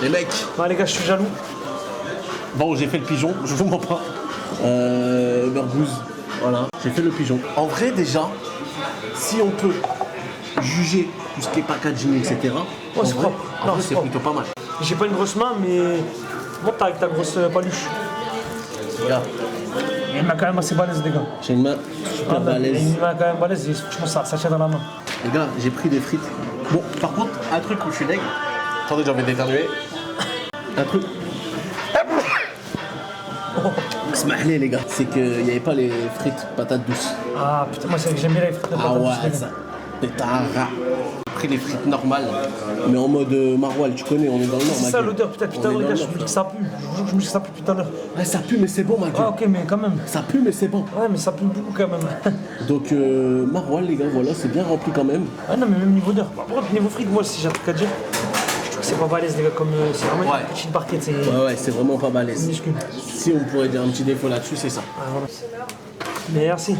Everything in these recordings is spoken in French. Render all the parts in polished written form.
Les mecs. Ah les gars, je suis jaloux. Bon, j'ai fait le pigeon, je vous mens pas. Burgouze, voilà, j'ai fait le pigeon. En vrai, déjà, si on peut juger tout ce qui est packaging, etc. Oh, c'est propre. En vrai, c'est plutôt pas mal. J'ai pas une grosse main, mais monte avec ta grosse paluche. Regarde, Il y a une main quand même assez balèze, les gars. j'ai une main super Il y a balèze. une main quand même balèze et franchement, ça tient dans la main. Les gars, j'ai pris des frites. Bon, par contre, un truc où je suis deg. Attendez, j'ai envie d'éternuer. Un truc. Smahli les gars, c'est qu'il n'y avait pas les frites patates douces. Ah putain, moi c'est que j'aime bien les frites de Ah patates ouais, douces, ça. C'est un rat. J'ai pris les frites normales, mais en mode maroilles, tu connais, on est dans le nord. C'est ma ça gueule. l'odeur, putain, On est dans les gars, le je nord, me dis que frère. ça pue. Je vous jure que je me dis que ça pue tout à l'heure. Ouais, ça pue, mais c'est bon, ma gueule. Ah ok, mais quand même. Ça pue, mais c'est bon. Ouais, mais ça pue beaucoup quand même. Donc, maroilles, les gars, voilà, c'est bien rempli quand même. Ah non, mais même niveau odeur. Par contre, niveau frites, moi, si j'ai un truc à dire, je trouve que c'est pas balèze, les gars, comme c'est vraiment Ouais. une petite barquette, c'est Ouais, c'est vraiment pas balèze. minuscule. Si on pourrait dire un petit défaut là-dessus, c'est ça. Ah, voilà. Merci.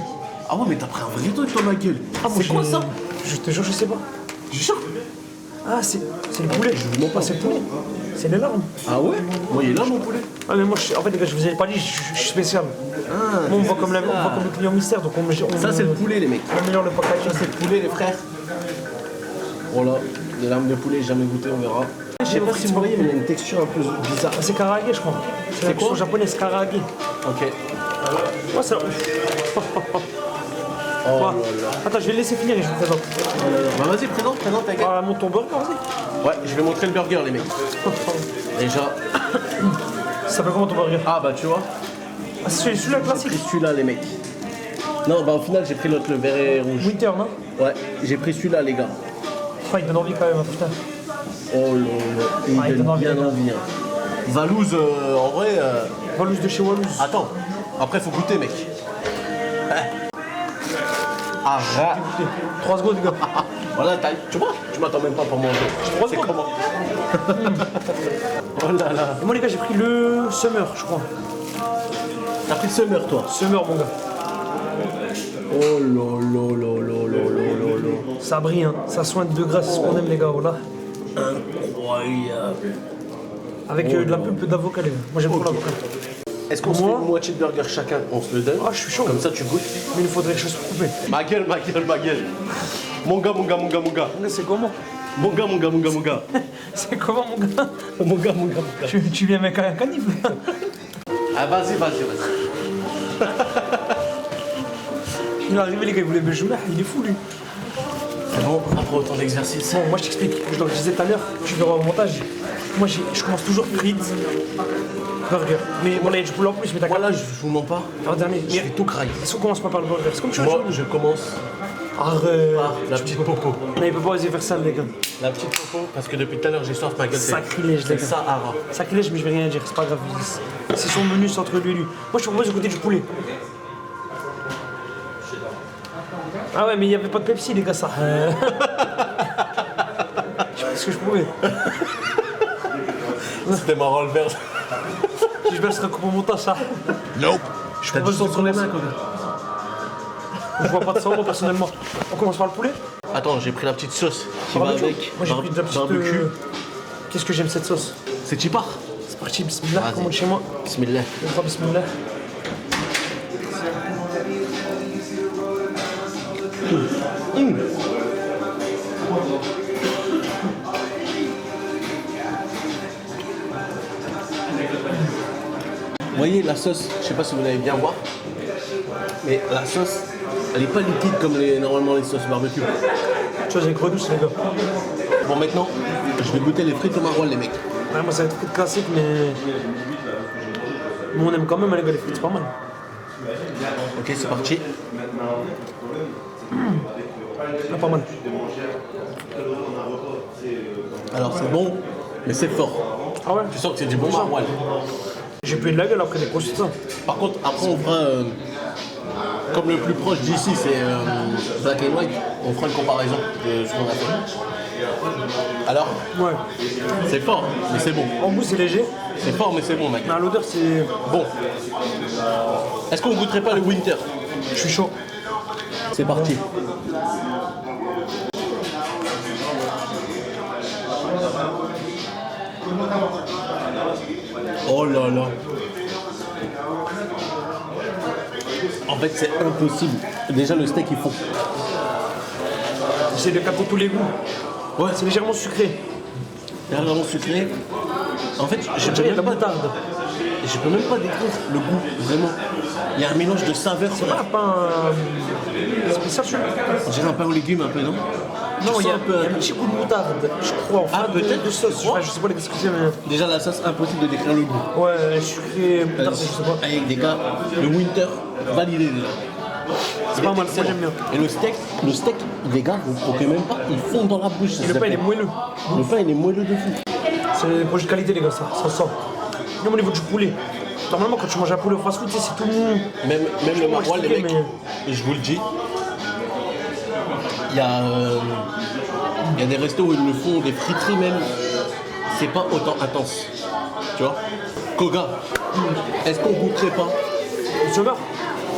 Ah ouais, mais t'as pris un vrai truc, toi, ma gueule. Ah, moi, C'est quoi j'ai- ça? Je te jure, je sais pas. Jure. Ah, c'est le poulet. Je vous mens pas. C'est le poulet. C'est les larmes. Ah ouais? Moi, il est là, mon poulet. Ah, mais moi, en fait, les gars, je vous ai pas dit, je suis spécial. Ah, Moi, on voit comme le client mystère, donc ça, c'est le poulet, les mecs. on améliore le packaging. Ça, c'est le poulet, les frères. Voilà, des larmes de poulet, jamais goûté, on verra. Je sais pas si vous voyez, mais il y a une texture un peu bizarre. C'est karaage, je crois. C'est la quoi version japonaise, karaage. Ok. Ouais, c'est. Oh Quoi là là. Attends, je vais le laisser finir et je vous présente. Bah vas-y, présente, ta gueule. Ah, monte ton burger, vas-y. Ouais, je vais montrer le burger, les mecs. Déjà. Ça s'appelle comment ton burger? Ah bah tu vois, Ah, c'est celui-là j'ai classique. pris celui-là, les mecs. Non, bah au final, j'ai pris l'autre, le vert et rouge. Winter, non? Ouais, j'ai pris celui-là, les gars. Ah, il donne envie quand même, hein, putain. Oh là là, il Ah, il donne donne envie, bien les gars. envie. Hein. Valouz, en vrai. Wallouz de chez Wallouz. Attends, après faut goûter, mec. Ah, rat. 3 secondes, les gars. Voilà, tu vois, tu m'attends même pas pour manger. Trois C'est secondes. comment? Oh là là. Et moi, les gars, j'ai pris le Summer, je crois. T'as pris le summer, toi? Summer, mon gars. Oh là là là là là là là. Ça brille, hein. Ça soigne de grâce, c'est ce qu'on aime, les gars, voilà. Incroyable. Avec de la pulpe d'avocat, les gars. Moi, j'aime trop l'avocat. Est-ce qu'on se fait Moi une moitié de burger chacun? On se le donne? Ah, je suis chaud. Comme ça, tu goûtes. Mais il nous faudrait quelque chose pour couper. Ma gueule, ma gueule, ma gueule. Mon gars, mon gars, mon gars, mon gars. Mon gars, c'est comment? Mon gars, mon gars, mon gars, mon gars. C'est comment, mon gars? Mon gars, mon gars, mon gars. Tu viens avec un canif, là? Ah, vas-y, vas-y, vas-y. Il est arrivé, les gars, il voulait me jouer. Il est fou, lui. C'est bon, après autant d'exercice. Bon, moi, je t'explique. Je le disais tout à l'heure, tu verras au montage. Moi, je commence toujours frites, burger. Mais bon, là, il y a du poulet en plus, mais t'as Voilà, je vous mens pas. Alors, dernier. Je vais tout crailler. Est-ce qu'on commence pas par le burger? C'est comme tu veux. Moi, je commence Arrête. par la petite popo. Non, il peut pas oser faire ça, les gars. La petite popo, parce que depuis tout à l'heure, j'ai soif, ma gueule. Sacrilège, c'est les gars. Sahara. Sacrilège, mais je vais rien dire, c'est pas grave. C'est son menu, c'est entre lui et lui. Moi, je te propose de goûter du poulet. Ah ouais, mais il n'y avait pas de Pepsi, les gars, ça. Je sais pas ce que je pouvais. C'était marrant le verre. Si je baisse le coup au montage, ça. Nope. Je T'as du propose sang de sur les mains, commencer. quoi. Je vois pas de sang, moi, personnellement. On commence par le poulet. Attends, j'ai pris la petite sauce qui va Barbecue. avec. Moi, j'ai pris de la petite. Barbecue. Qu'est-ce que j'aime cette sauce? C'est Chipar. C'est parti, bismillah, Vas-y. commande chez moi. Bismillah. Une fois, bismillah. Vous voyez la sauce, je sais pas si vous allez bien voir, mais la sauce, elle est pas liquide comme normalement les sauces barbecue. Tu vois, j'ai une croix douce, les gars. Bon maintenant, je vais goûter les frites au maroilles les mecs. Ouais, moi, ça va être très classique, mais. Nous, on aime quand même, les gars, les frites, c'est pas mal. Ok, c'est parti. Ah, pas mal. Alors c'est bon, mais c'est fort. Ah ouais? Tu sens que c'est du bon maroilles. J'ai payé de la gueule après des grosses ça. Par contre, après on fera, comme le plus proche d'ici c'est Black and White, on fera une comparaison de ce qu'on a fait. Alors, Ouais. c'est fort, mais c'est bon. En goût, c'est léger. C'est fort, mais c'est bon mec. Mais à l'odeur, c'est. Bon. Est-ce qu'on goûterait pas le Winter? Je suis chaud. C'est parti. Oh là là. En fait, c'est impossible. Déjà, le steak, il faut. J'essaie de capter tous les goûts. Ouais, C'est légèrement sucré. c'est vraiment sucré. En fait, Je dirais de la moutarde. je peux même pas décrire le goût, vraiment. Il y a un mélange de saveurs. C'est pas un pain spécial celui-là. On dirait un pain aux légumes un peu, non? Non, il y a un peu. un petit goût de moutarde, je crois. Enfin, peut-être de sauce. tu crois Je sais pas ce que c'est, mais. Déjà, la sauce, impossible de décrire le goût. Ouais, sucré, moutarde, je sais pas. Avec des gars, le winter, validé déjà. C'est pas mal, moi Excellent. j'aime bien. Et le steak, les gars, vous ne croquez même pas, il fond dans la bouche. Et le pain il est moelleux. Le pain, il est moelleux de fou. C'est un projet de qualité, les gars, ça sent. Même au niveau du poulet. Normalement, quand tu manges un poulet au fast-food, tu sais, c'est tout mou. Même le maroilles, les mecs, mais- je vous le dis, il y a des restos où ils le font, des friteries même, c'est pas autant intense. Tu vois? Koga, est-ce qu'on goûterait pas? Le sauveur.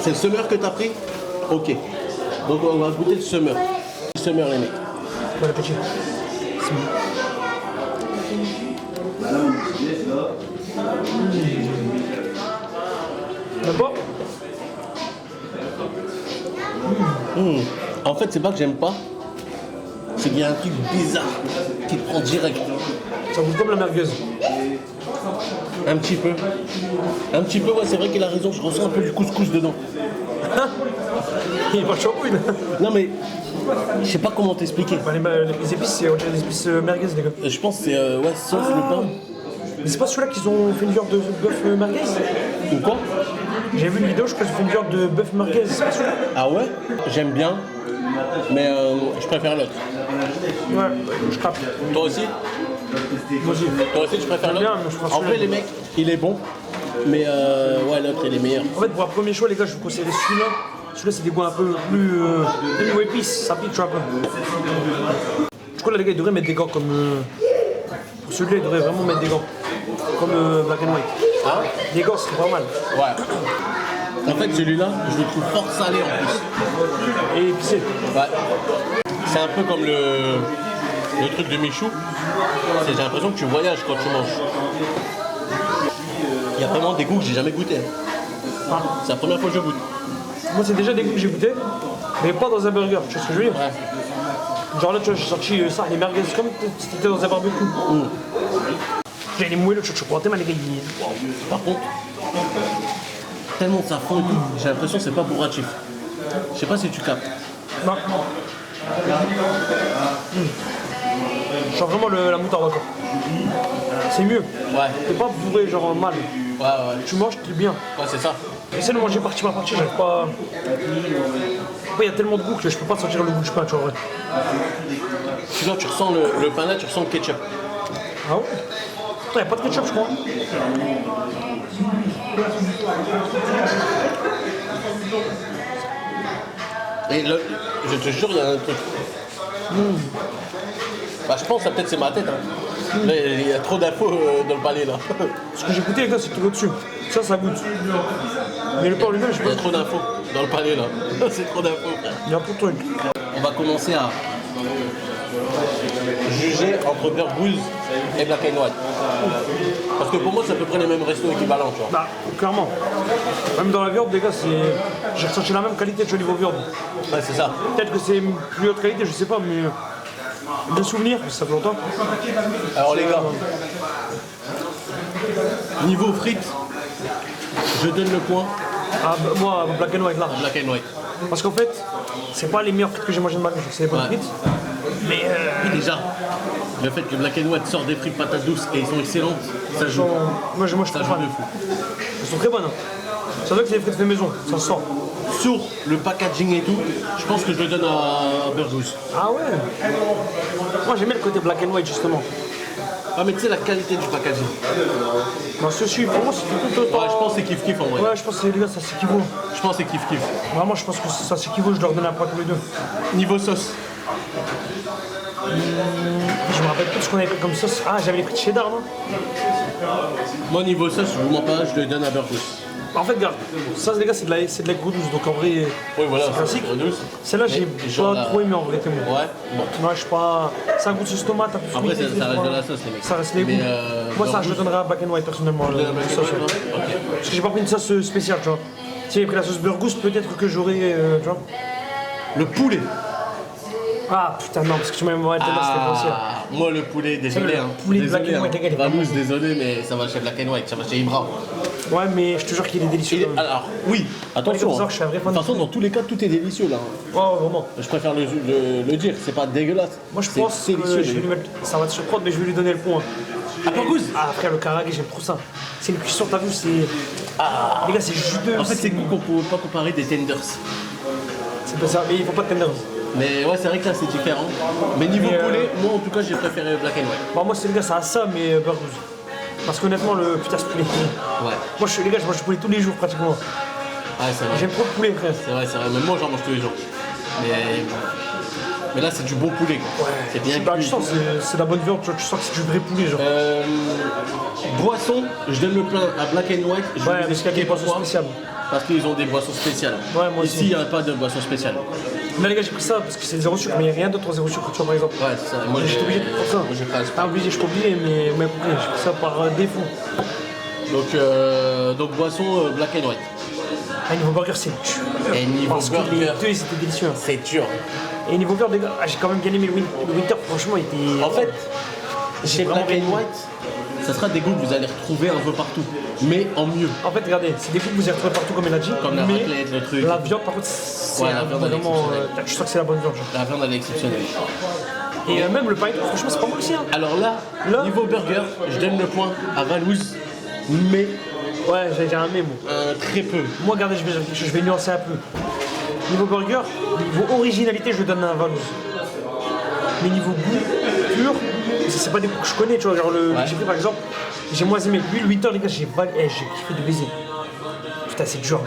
C'est le summer que t'as pris? Ok. Donc on va goûter le summer. Le summer, les mecs. Bon appétit. D'accord. En fait, c'est pas que j'aime pas, c'est qu'il y a un truc bizarre qui te prend direct. Ça goûte comme la merguez. Un petit peu. Un petit peu, ouais, c'est vrai qu'il a raison, je ressens un peu du couscous dedans. Il est pas chambouille. Non mais, je sais pas comment t'expliquer. Les épices, c'est des épices merguez, les gars. Je pense que c'est ouais, sauce le pain. Mais c'est pas celui-là qu'ils ont fait une viande de bœuf merguez? Ou quoi? J'ai vu une vidéo, je crois qu'ils ont fait une viande de bœuf merguez. C'est pas celui-là? Ah ouais? J'aime bien, mais je préfère l'autre. Ouais, je capte. Toi aussi? Moi aussi. Toi aussi tu préfères J'aime bien, l'autre? mais je pense En que vrai le- les mecs, il est bon, mais ouais l'autre il est meilleur. En fait, pour un premier choix, les gars, je vous conseillerais celui-là. Celui-là, c'est des goûts un peu plus. Niveau épices, ça pique, tu vois, un peu. Du coup, là, les gars, ils devraient mettre des gants comme. Pour celui-là, ils devraient vraiment mettre des gants. Comme Black and White. Hein? Des gants, c'est pas mal. Ouais. En fait celui-là, je le trouve fort salé en plus. Et épicé. Ouais. C'est un peu comme le truc de Michou. J'ai l'impression que tu voyages quand tu manges. Il y a vraiment des goûts que j'ai jamais goûté. C'est la première fois que je goûte. Moi, c'est déjà des goûts que j'ai goûté, mais pas dans un burger. Tu vois ce que je veux dire? Ouais. Genre là, tu vois, j'ai sorti ça, les merguez, comme si t'étais dans un barbecue. J'ai les moelleux, tu crois tellement les gars, Par contre, tellement ça fond et tout, j'ai l'impression que c'est pas bourratif. Je sais pas si tu captes. Non. Je sens vraiment la moutarde encore. C'est mieux. Ouais, T'es pas bourré, genre mal. ouais, ouais. Tu manges, t'es bien. Ouais, c'est ça. Essaie de manger partie par partie, j'arrive pas. Après, il y a tellement de goût que je peux pas sentir le goût du pain, tu vois. Ouais. Sinon, tu ressens le pain là, tu ressens le ketchup. Ah ouais? Il n'y a pas de ketchup, je crois. Et là, je te jure, il y a un truc. Bah, je pense que peut-être c'est ma tête. Hein. Là, il y a trop d'infos dans le palais là. Ce que j'ai goûté, les gars, c'est tout au-dessus. Ça goûte. Mais le pain lui-même, je sais Il y a pas. trop d'infos dans le palais là. C'est trop d'infos. Il y a un peu de trucs. On va commencer à juger entre Burger Booz et Black and White. Parce que pour moi, c'est à peu près les mêmes restos équivalents, tu vois. Bah, clairement. Même dans la viande, les gars, j'ai ressenti la même qualité que au niveau viande. Ouais, c'est ça. Peut-être que c'est plus haute qualité, je sais pas, mais. Des souvenirs, ça fait longtemps. Alors les gars, niveau frites, je donne le point Ah, bah, moi, Black and White, là. à Black and White. Parce qu'en fait, c'est pas les meilleures frites que j'ai mangées de ma vie, c'est des bonnes Ouais. frites. Mais Et déjà, le fait que Black and White sort des frites patates douces et ils sont excellentes, ça joue. moi, je Ça trouve joue pas. de fou. Elles sont très bonnes. Ça veut que c'est des frites fait maison, ça se sent. Sur le packaging et tout, je pense que je le donne à Burger Booz. Ah ouais. Moi, j'aimais le côté Black and White, justement. Ah mais tu sais la qualité du packaging. Moi, ceci, pour moi, c'est tout autant. Ouais, je pense que c'est kiff kiff en vrai. Ouais, je pense que les gars, ça s'équivaut. Je pense que c'est kiff kiff. Vraiment, je pense que ça s'équivaut, je leur donne un point tous les deux. Niveau sauce, Je me rappelle plus de ce qu'on avait pris comme sauce. Ah, j'avais les frites cheddar, non? moi niveau sauce, je vous mens pas, je le donne à Burger Booz. En fait, regarde, ça les gars, c'est de la gros douce, donc en vrai, Oui, voilà, c'est classique. douce. Celle-là, j'ai genre pas trop aimé en vrai, témoin. Ouais, bon. Ouais, je sais pas. C'est un goût de sauce tomate, un peu Après, fruité, ça reste voilà. de la sauce, les mecs. Ça reste les Mais, goûts. Moi, ça, je le Burgos, donnerais à Black and White personnellement. de la la Black sauce. and White, ok. Parce que j'ai pas pris une sauce spéciale, tu vois. Si j'avais pris la sauce Burgos, peut-être que j'aurais. Tu vois. Le poulet. Ah putain, non, parce que tu m'as dit c'était possible. Moi, le poulet, désolé. Le Hein. poulet de Désolé, Black and White, hein. les gars, il est pas Vamos, bon. désolé, mais ça va chez Black and White, ça va chez Ibra. Ouais, mais je te jure qu'il est délicieux. quand même. Alors, oui, attention. comme ça, je suis un vrai De fan toute de façon, dans tous les cas, tout est délicieux là. Ouais, vraiment. Je préfère le dire, c'est pas dégueulasse. Moi, je C'est pense que délicieux. je vais lui mettre. Ça va te surprendre, mais je vais lui donner le point. Ah, Burgos. Ah, frère, le karage, j'aime trop ça. C'est une cuisson, t'as vu, c'est. Les gars, c'est juteux. En fait, c'est qu'on peut pas comparer des tenders. C'est pas ça, mais il faut pas de tenders. Mais ouais, c'est vrai que là, c'est différent. Mais niveau Mais, poulet, moi, en tout cas, j'ai préféré Black and White. Bon, moi, c'est les gars, ça a ça, mais Burgos. Parce qu'honnêtement, le putain, ce poulet. Ouais. Moi, les gars, je mange du poulet tous les jours pratiquement. Ouais, c'est vrai. J'aime trop le poulet, frère. C'est vrai, c'est vrai. Même moi, j'en mange tous les jours. Mais là, c'est du bon poulet. Quoi. C'est bien Bah, tu cuit. sens, c'est de la bonne viande, tu vois, tu sens que c'est du vrai poulet, genre. Boisson, je donne le plein à Black and White. Je vais Ouais, vous parce qu'il y a des expliquer boissons pourquoi. spéciales. Parce qu'ils ont des boissons spéciales. Ouais, moi aussi. Ici, il n'y a pas de boisson spéciale. Là, les gars, j'ai pris ça parce que c'est zéro sucre, mais il n'y a rien d'autre en zéro sucre, tu vois, par exemple. Ouais, c'est ça. Moi, J'étais obligé de prendre ça. Moi, j'ai pas Pas obligé, je suis pas obligé, mais vous m'avez compris, j'ai pris ça par défaut. Donc boisson Black and White. Ah, niveau burger, c'est dur. Et niveau Parce que les burger, deux, ils étaient délicieux. hein. c'est dur. Et niveau burger, les gars, j'ai quand même bien aimé le Winter, franchement, il était. En fait, chez vraiment Black and aimé. White, ça sera des goûts que vous allez retrouver un peu partout. Mais en mieux. En fait, regardez, c'est des goûts que vous avez retrouvés partout, comme elle a dit. Comme la mais raclette, le truc. La viande, par contre, c'est Ouais, la viande, elle est vraiment. exceptionnelle. Tu sens que c'est la bonne viande, genre. La viande, elle est exceptionnelle. Et même le pain, franchement, c'est pas mal aussi. Hein. Alors là, Là- niveau burger, je donne le point à Valouz, mais Ouais, j'ai déjà un mais, moi. très peu. Moi, regardez, je vais nuancer un peu. Niveau burger, niveau originalité, je le donne un Valouz. Mais niveau goût pur, c'est pas des goûts que je connais, tu vois. Genre, j'ai pris par exemple, j'ai moins aimé. Lui, le 8 heures, les gars, j'ai kiffé de baiser. Putain, c'est dur.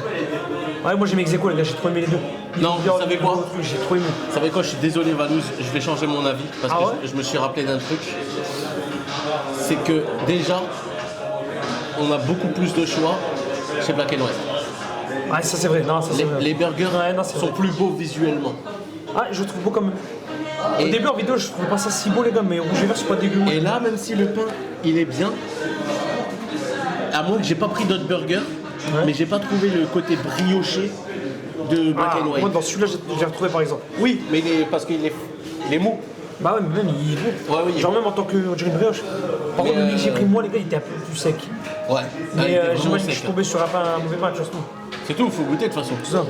Ouais, moi, j'ai mes ex-aequo, les gars, j'ai trop aimé les deux. Non, vous savez quoi? J'ai trop aimé. Vous savez quoi, je suis désolé Valouz, je vais changer mon avis parce Ah que ouais je me suis rappelé d'un truc. C'est que déjà, on a beaucoup plus de choix chez Black and White. Ouais, ça c'est vrai. Non, ça c'est vrai. Les burgers Ouais, non, c'est sont vrai. plus beaux visuellement. Ah, je le trouve beau comme. Au Et- début en vidéo, je trouvais pas ça si beau, les gars, mais rouge et vert, c'est pas dégueu. Et là, même si le pain, il est bien, à moins que j'ai pas pris d'autres burgers, mais j'ai pas trouvé le côté brioché de Black Ah, and White. moi, dans celui-là, j'ai retrouvé par exemple. Oui, mais parce qu'il est, il est mou. Bah ouais, mais même il est beau. Ouais, oui, il est Genre, beau. même en tant que on dirait une brioche. Par Mais, contre, le que j'ai pris moi, les gars, il était un peu plus sec. Ouais. Mais il était vraiment j'imagine que je sec, suis hein. tombé sur un mauvais pain, tu vois, c'est tout. C'est tout, il faut goûter de toute façon. C'est ça.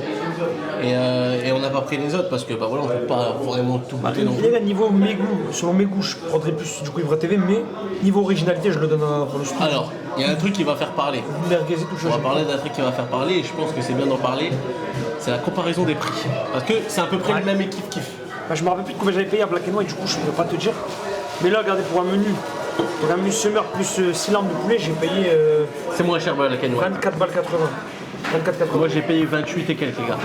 Et on n'a pas pris les autres parce que bah voilà, on peut pas vraiment tout goûter non Les plus. gars, niveau mes goûts, selon mes goûts, je prendrais plus du coup Ibra TV, mais niveau originalité, je le donne pour le studio. Alors, il y a un truc qui va faire parler. Merguez et tout, On va parler d'un truc qui va faire parler et je pense que c'est bien d'en parler. C'est la comparaison des prix. Parce que c'est à peu près Ouais. le même et kiff. Bah, je me rappelle plus de combien j'avais payé à Black and White, du coup, je ne pourrais pas te dire. Mais là, regardez, pour un menu summer plus 6 larmes de poulet, j'ai payé C'est moins cher Black and White. 24 balles 80. 24,80. Moi j'ai payé 28 et quelques les gars.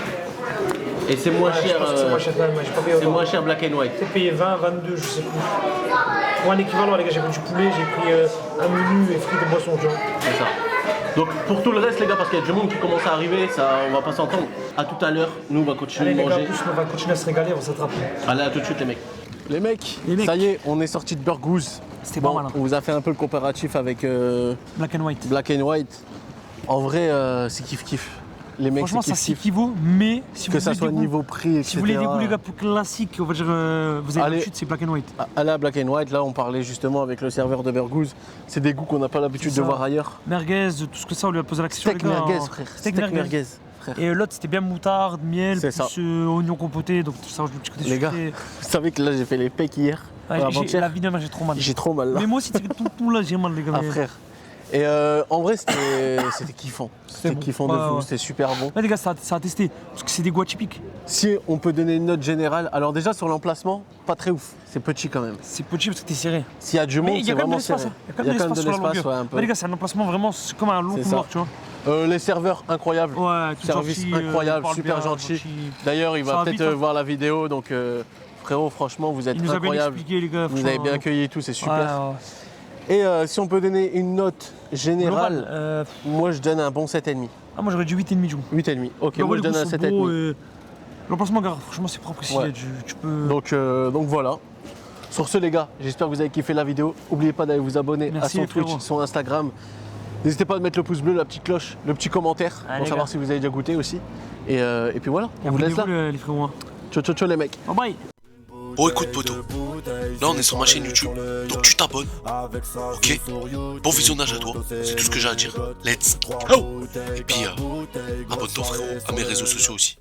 Et c'est moins Ouais, je cher. pense que c'est moins cher quand même, j'ai pas payé C'est autant. moins cher Black and White. J'ai payé 20, 22, je sais plus. Pour un équivalent, les gars, j'ai pris du poulet, j'ai pris un menu et frites et boissons, tu vois. C'est ça. Donc pour tout le reste les gars, parce qu'il y a du monde qui commence à arriver, ça, on va pas s'entendre. À tout à l'heure, nous on va continuer Allez, de les gars, en manger. plus, on va continuer à se régaler, on s'attrape. Allez, à tout de suite les mecs. Les mecs, ça y est, on est sorti de Burgos. C'était pas mal, hein. On vous a fait un peu le comparatif avec Black and White. Black and White. En vrai, c'est kiff. Les mecs, Franchement, c'est ça kiff. s'équivaut, mais si Que vous ça voulez soit des goûts- niveau prix, etc. Si vous voulez des goûts, les gars, plus classiques, on va dire, vous avez Allez. l'habitude, c'est Black and White. Allez à Black and White, là on parlait justement avec le serveur de Burgos. C'est des goûts qu'on n'a pas l'habitude C'est de ça. voir ailleurs. Merguez, tout ce que ça, on lui a posé la question. Steak les gars, merguez, en- frère. Steak Steak merguez. merguez, frère. Et l'autre, c'était bien moutarde, miel, C'est plus ça. oignon compoté, donc ça rajoute le petit côté Les gars, sucré. vous savez que là j'ai fait les pecs hier, Ouais, la avant-hier. vie de ma mère, j'ai trop mal. J'ai trop mal là. Mais moi aussi, tout là, j'ai mal, les gars. Ah mais- frère. Et en vrai c'était kiffant. C'était bon. kiffant de Ouais, fou, ouais. c'était super bon. Ouais, les gars, ça a testé, parce que c'est des goûts atypiques. Si on peut donner une note générale, alors déjà sur l'emplacement, pas très ouf. C'est petit quand même. C'est petit parce que t'es serré. S'il y a du Mais monde, il y c'est a quand même de vraiment l'espace. serré. hein. Il y a quand même de l'espace sur la longueur. ouais, un peu. Ouais, les gars, c'est un emplacement vraiment, c'est comme un long C'est couloir, ça. tu vois. Les serveurs incroyables. Ouais, tout Service gentil, incroyable, parle super bien, gentil. D'ailleurs, il Ça va va peut-être vite, hein. voir la vidéo, donc frérot, franchement, vous êtes Il nous a bien incroyable. expliqué, les gars. Vous nous avez bien accueillis et tout, c'est super. Ouais, ouais. Et si on peut donner une note générale, Global, moi je donne un bon 7,5. ah, moi j'aurais du 8,5 du coup. 8,5. Ok, Le moi je donne un sont beaux 7,5. et l'emplacement gare, franchement c'est propre ici. Ouais. Tu peux. Donc voilà. Sur ce les gars, j'espère que vous avez kiffé la vidéo. N'oubliez pas d'aller vous abonner Merci, à son les Twitch, frérots. son Instagram. N'hésitez pas à mettre le pouce bleu, la petite cloche, le petit commentaire Allez, pour savoir gars. si vous avez déjà goûté aussi. Et puis voilà, on vous laisse là. Les frérots. Ciao ciao ciao les mecs. Bye bye. Bon écoute poto, là on est sur ma chaîne YouTube, donc tu t'abonnes, ok? Bon visionnage à toi, c'est tout ce que j'ai à dire. Let's go! Et puis abonne-toi frérot à mes réseaux sociaux aussi.